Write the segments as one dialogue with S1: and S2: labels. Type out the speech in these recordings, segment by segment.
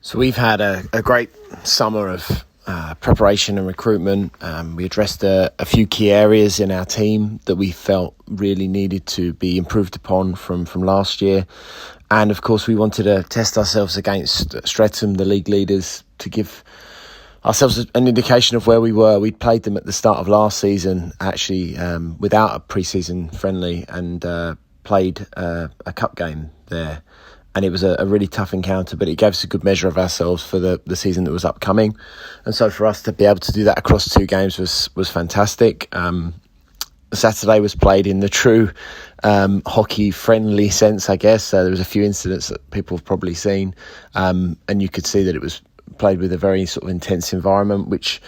S1: So we've had a great summer of preparation and recruitment. We addressed a few key areas in our team that we felt really needed to be improved upon from last year. And of course, we wanted to test ourselves against Streatham, the league leaders, to give ourselves an indication of where we were. We'd played them at the start of last season, actually without a pre-season friendly, and played a cup game there. And it was a really tough encounter, but it gave us a good measure of ourselves for the season that was upcoming. And so for us to be able to do that across two games was fantastic. Saturday was played in the true hockey-friendly sense, I guess. There was a few incidents that people have probably seen, and you could see that it was played with a very sort of intense environment, which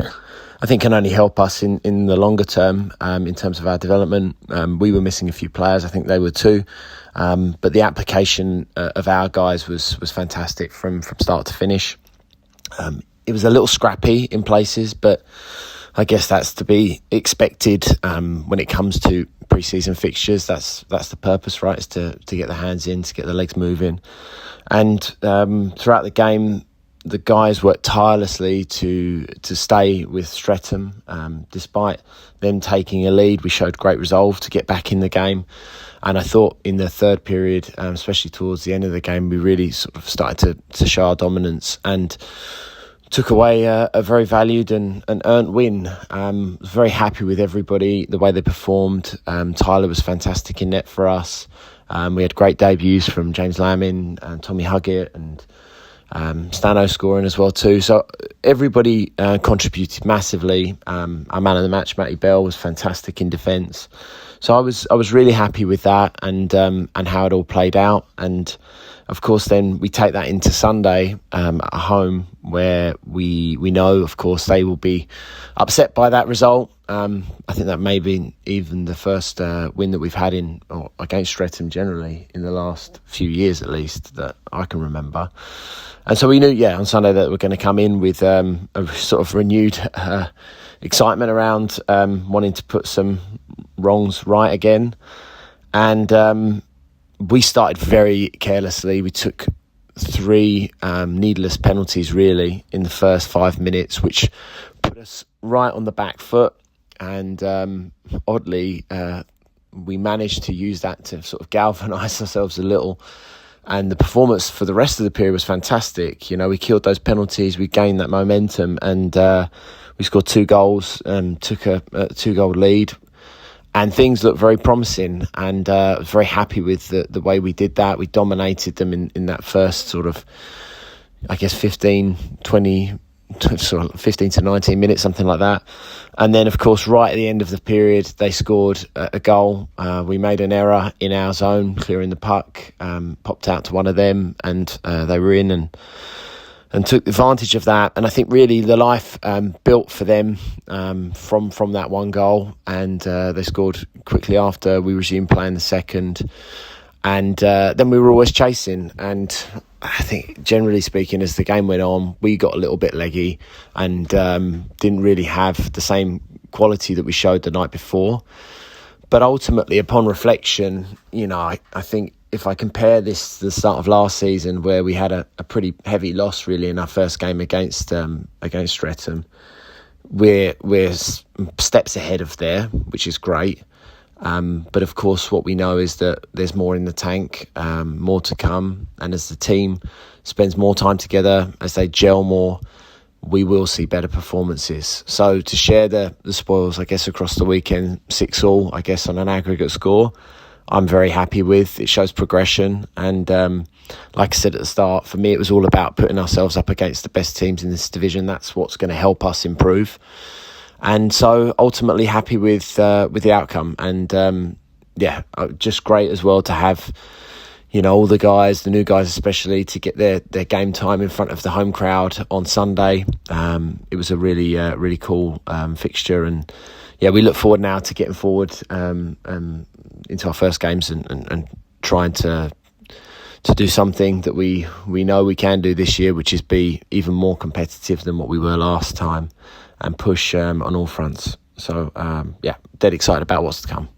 S1: I think can only help us in the longer term in terms of our development. We were missing a few players, I think they were too. But the application of our guys was fantastic from start to finish. It was a little scrappy in places, but I guess that's to be expected when it comes to pre-season fixtures. That's the purpose, right? Is to get the hands in, to get the legs moving. And throughout the game, the guys worked tirelessly to stay with Streatham. Despite them taking a lead, we showed great resolve to get back in the game. And I thought in the third period, especially towards the end of the game, we really sort of started to show our dominance and took away a very valued and earned win. Was very happy with everybody, the way they performed. Tyler was fantastic in net for us. We had great debuts from James Lamin and Tommy Huggett, and Stano scoring as well too. So everybody contributed massively. Our man of the match, Matty Bell, was fantastic in defence. So I was really happy with that and how it all played out. And of course, then we take that into Sunday at home, where we know, of course, they will be upset by that result. I think that may be even the first win that we've had against Streatham generally in the last few years, at least, that I can remember. And so we knew, on Sunday that we're going to come in with a sort of renewed excitement around wanting to put some wrongs right again. And we started very carelessly. We took 3 needless penalties, really, in the first 5 minutes, which put us right on the back foot. And oddly, we managed to use that to sort of galvanise ourselves a little. And the performance for the rest of the period was fantastic. You know, we killed those penalties, we gained that momentum, and we scored 2 goals, took a 2-goal lead. And things looked very promising, and I was very happy with the way we did that. We dominated them in that first sort of, I guess, 15 to 19 minutes, something like that. And then, of course, right at the end of the period, they scored a goal. We made an error in our zone, clearing the puck, popped out to one of them, and they were in and took advantage of that. And I think really the life built for them from that one goal, and they scored quickly after we resumed playing the second. And then we were always chasing, and I think generally speaking, as the game went on, we got a little bit leggy and didn't really have the same quality that we showed the night before. But ultimately, upon reflection, I think if I compare this to the start of last season, where we had a pretty heavy loss really in our first game against Streatham, we're steps ahead of there, which is great. But of course, what we know is that there's more in the tank, more to come. And as the team spends more time together, as they gel more, we will see better performances. So to share the spoils, I guess, across the weekend, 6-6, I guess, on an aggregate score, I'm very happy with. It shows progression. And like I said at the start, for me, it was all about putting ourselves up against the best teams in this division. That's what's going to help us improve. And so ultimately happy with the outcome. And just great as well to have, all the guys, the new guys especially, to get their game time in front of the home crowd on Sunday. It was a really cool fixture. And we look forward now to getting forward into our first games and trying to do something that we know we can do this year, which is be even more competitive than what we were last time and push on all fronts. So, dead excited about what's to come.